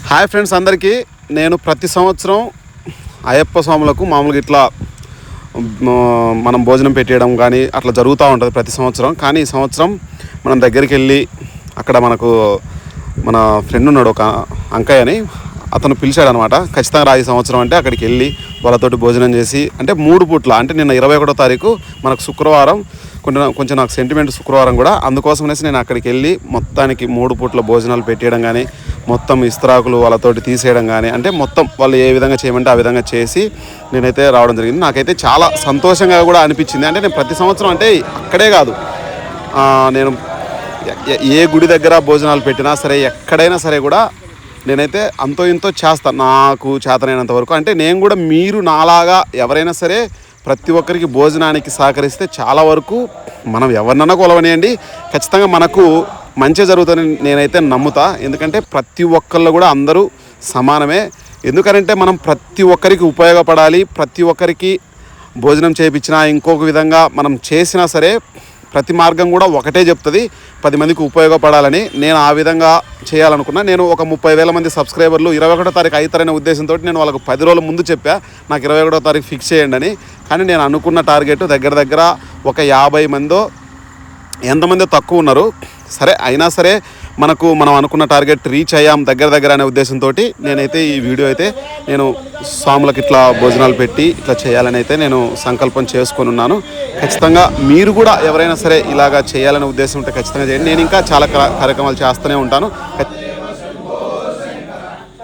Hi friends, అందరికీ నేను ప్రతి సంవత్సరం అయ్యప్ప స్వాములకు మామూలుగా ఇట్లా మనం భోజనం పెట్టేయడం కానీ అట్లా జరుగుతూ ఉంటుంది ప్రతి సంవత్సరం. కానీ ఈ సంవత్సరం మనం దగ్గరికి వెళ్ళి అక్కడ మనకు మన ఫ్రెండ్ ఉన్నాడు ఒక అంకయ్య అని, అతను పిలిచాడు అనమాట. ఖచ్చితంగా ఈ సంవత్సరం అంటే అక్కడికి వెళ్ళి వాళ్ళతోటి భోజనం చేసి, అంటే 3 పూట్ల, అంటే నిన్న 21వ తారీఖు మనకు శుక్రవారం, కొంచెం నాకు సెంటిమెంట్ శుక్రవారం కూడా, అందుకోసం అనేసి నేను అక్కడికి వెళ్ళి మొత్తానికి 3 పూట్ల భోజనాలు పెట్టేయడం కానీ, మొత్తం ఇస్తరాకులు వాళ్ళతోటి తీసేయడం కానీ, అంటే మొత్తం వాళ్ళు ఏ విధంగా చేయమంటే ఆ విధంగా చేసి నేనైతే రావడం జరిగింది. నాకైతే చాలా సంతోషంగా కూడా అనిపించింది. అంటే నేను ప్రతి సంవత్సరం, అంటే అక్కడే కాదు, నేను ఏ గుడి దగ్గర భోజనాలు పెట్టినా సరే, ఎక్కడైనా సరే కూడా నేనైతే అంతో ఇంతో చేస్తాను, నాకు చేతనైనంత వరకు. అంటే నేను కూడా మీరు నాలాగా ఎవరైనా సరే ప్రతి ఒక్కరికి భోజనానికి సహకరిస్తే చాలా వరకు మనం ఎవరినన్నా కొలవనియండి, ఖచ్చితంగా మనకు మంచి జరుగుతుందని నేనైతే నమ్ముతా. ఎందుకంటే ప్రతి ఒక్కళ్ళు కూడా అందరూ సమానమే. ఎందుకంటే మనం ప్రతి ఒక్కరికి ఉపయోగపడాలి, ప్రతి ఒక్కరికి భోజనం చేయించినా ఇంకొక విధంగా మనం చేసినా సరే ప్రతి మార్గం కూడా ఒకటే చెప్తుంది, 10 మందికి ఉపయోగపడాలని. నేను ఆ విధంగా చేయాలనుకున్నా. నేను ఒక 30,000 మంది సబ్స్క్రైబర్లు 21వ తారీఖు అవుతారనే ఉద్దేశంతో నేను వాళ్ళకు 10 రోజుల ముందు చెప్పా, నాకు 21వ తారీఖు ఫిక్స్ చేయండి అని. కానీ నేను అనుకున్న టార్గెట్ దగ్గర ఒక 50 మందో ఎంతమంది తక్కువ ఉన్నారు. సరే, అయినా సరే మనం అనుకున్న టార్గెట్ రీచ్ అయ్యాం దగ్గర అనే ఉద్దేశంతో నేనైతే ఈ వీడియో అయితే నేను స్వాములకు ఇట్లా భోజనాలు పెట్టి ఇట్లా చేయాలని అయితే నేను సంకల్పం చేసుకొని ఉన్నాను. ఖచ్చితంగా మీరు కూడా ఎవరైనా సరే ఇలాగా చేయాలనే ఉద్దేశం ఉంటే ఖచ్చితంగా చేయండి. నేను ఇంకా చాలా కార్యక్రమాలు చేస్తూనే ఉంటాను.